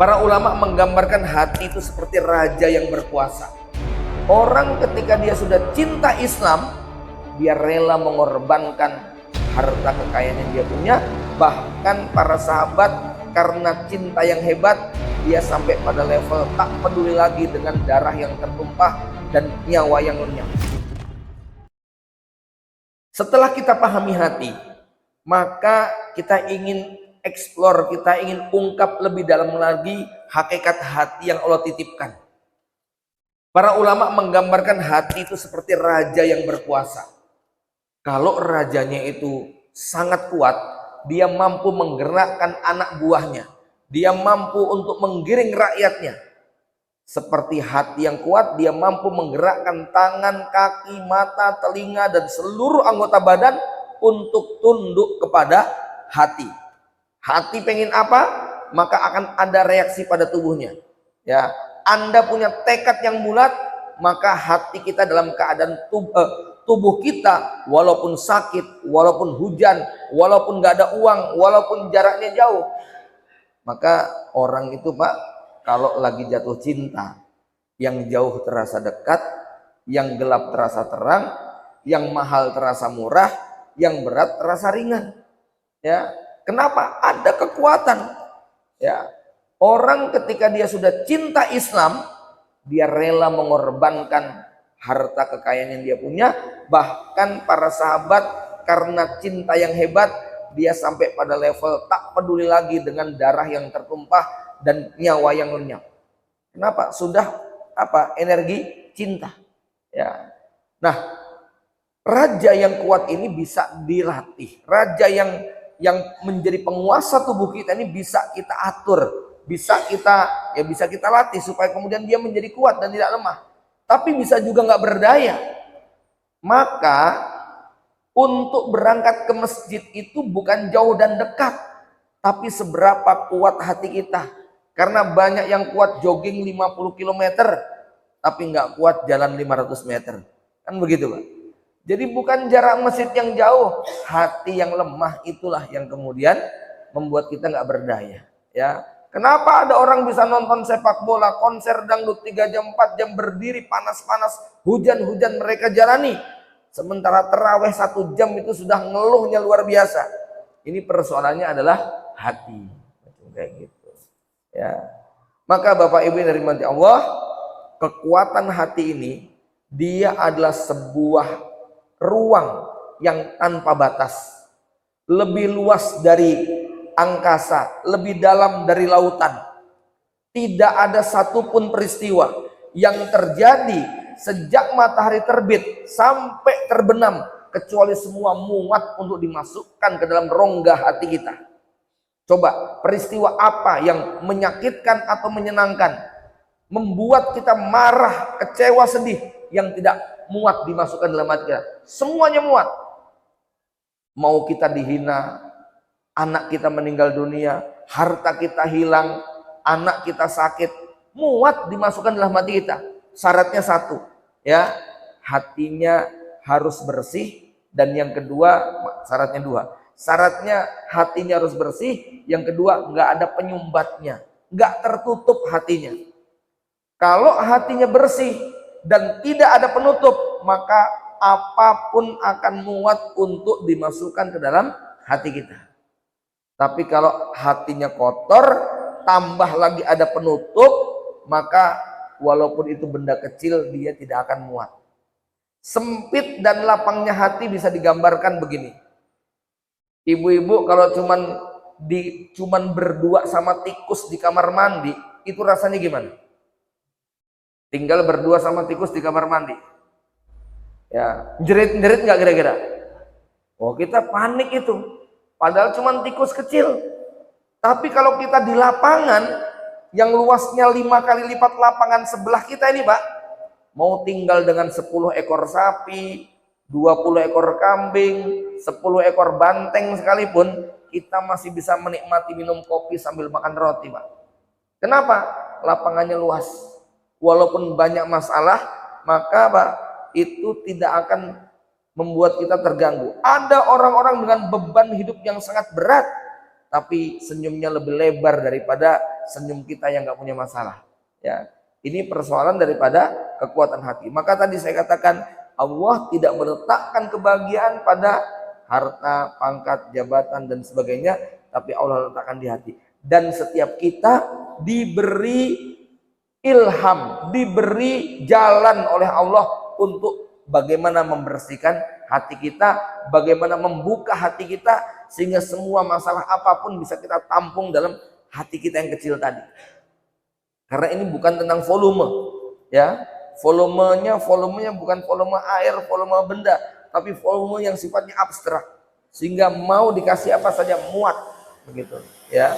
Para ulama menggambarkan hati itu seperti raja yang berkuasa. Orang ketika dia sudah cinta Islam, dia rela mengorbankan harta kekayaan yang dia punya. Bahkan para sahabat karena cinta yang hebat, dia sampai pada level tak peduli lagi dengan darah yang tertumpah dan nyawa yang lenyap. Setelah kita pahami hati, maka kita ingin explore, kita ingin ungkap lebih dalam lagi hakikat hati yang Allah titipkan. Para ulama menggambarkan hati itu seperti raja yang berkuasa. Kalau rajanya itu sangat kuat, dia mampu menggerakkan anak buahnya, dia mampu untuk menggiring rakyatnya. Seperti hati yang kuat, dia mampu menggerakkan tangan, kaki, mata, telinga, dan seluruh anggota badan untuk tunduk kepada hati. Hati pengen apa, maka akan ada reaksi pada tubuhnya. Ya, Anda punya tekad yang bulat, maka hati kita dalam keadaan tubuh kita, walaupun sakit, walaupun hujan, walaupun nggak ada uang, walaupun jaraknya jauh, maka orang itu Pak, kalau lagi jatuh cinta, yang jauh terasa dekat, yang gelap terasa terang, yang mahal terasa murah, yang berat terasa ringan. Ya, kenapa? Ada kekuatan. Ya, orang ketika dia sudah cinta Islam, dia rela mengorbankan harta kekayaan yang dia punya. Bahkan para sahabat karena cinta yang hebat, dia sampai pada level tak peduli lagi dengan darah yang tertumpah dan nyawa yang lenyap. Kenapa? Sudah energi cinta. Ya. Nah, raja yang kuat ini bisa dilatih. Raja yang menjadi penguasa tubuh kita ini bisa kita atur, bisa kita latih supaya kemudian dia menjadi kuat dan tidak lemah. Tapi bisa juga nggak berdaya. Maka untuk berangkat ke masjid itu bukan jauh dan dekat, tapi seberapa kuat hati kita. Karena banyak yang kuat jogging 50 km, tapi nggak kuat jalan 500 meter. Kan begitu Pak? Jadi bukan jarak masjid yang jauh, hati yang lemah itulah yang kemudian membuat kita nggak berdaya. Ya, kenapa ada orang bisa nonton sepak bola, konser dangdut 3 jam, 4 jam berdiri panas-panas, hujan-hujan mereka jalani. Sementara terawih 1 jam itu sudah ngeluhnya luar biasa. Ini persoalannya adalah hati. Kayak gitu. Ya, maka Bapak Ibu yang dirahmati Allah, kekuatan hati ini dia adalah sebuah ruang yang tanpa batas, lebih luas dari angkasa, lebih dalam dari lautan. Tidak ada satupun peristiwa yang terjadi sejak matahari terbit sampai terbenam kecuali semua muat untuk dimasukkan ke dalam rongga hati kita. Coba peristiwa apa yang menyakitkan atau menyenangkan, membuat kita marah, kecewa, sedih, yang tidak muat dimasukkan dalam hati kita? Semuanya muat. Mau kita dihina, anak kita meninggal dunia, harta kita hilang, anak kita sakit, muat dimasukkan dalam hati kita. Syaratnya satu, ya, hatinya harus bersih. Dan yang kedua, syaratnya dua. Syaratnya hatinya harus bersih, yang kedua nggak ada penyumbatnya, nggak tertutup hatinya. Kalau hatinya bersih dan tidak ada penutup, maka apapun akan muat untuk dimasukkan ke dalam hati kita. Tapi kalau hatinya kotor, tambah lagi ada penutup, maka walaupun itu benda kecil, dia tidak akan muat. Sempit dan lapangnya hati bisa digambarkan begini. Ibu-ibu kalau cuman berdua sama tikus di kamar mandi, itu rasanya gimana? Tinggal berdua sama tikus di kamar mandi. Ya, jerit-jerit nggak kira-kira? Oh, kita panik itu. Padahal cuman tikus kecil. Tapi kalau kita di lapangan yang luasnya 5 kali lipat lapangan sebelah kita ini, Pak, mau tinggal dengan 10 ekor sapi, 20 ekor kambing, 10 ekor banteng sekalipun, kita masih bisa menikmati minum kopi sambil makan roti, Pak. Kenapa? Lapangannya luas. Walaupun banyak masalah, maka Pak, itu tidak akan membuat kita terganggu. Ada orang-orang dengan beban hidup yang sangat berat, tapi senyumnya lebih lebar daripada senyum kita yang nggak punya masalah. Ya, ini persoalan daripada kekuatan hati. Maka tadi saya katakan Allah tidak meletakkan kebahagiaan pada harta, pangkat, jabatan dan sebagainya, tapi Allah letakkan di hati. Dan setiap kita diberi ilham, diberi jalan oleh Allah untuk bagaimana membersihkan hati kita, bagaimana membuka hati kita sehingga semua masalah apapun bisa kita tampung dalam hati kita yang kecil tadi. Karena ini bukan tentang volume, ya. Volumenya bukan volume air, volume benda, tapi volume yang sifatnya abstrak. Sehingga mau dikasih apa saja muat, begitu, ya.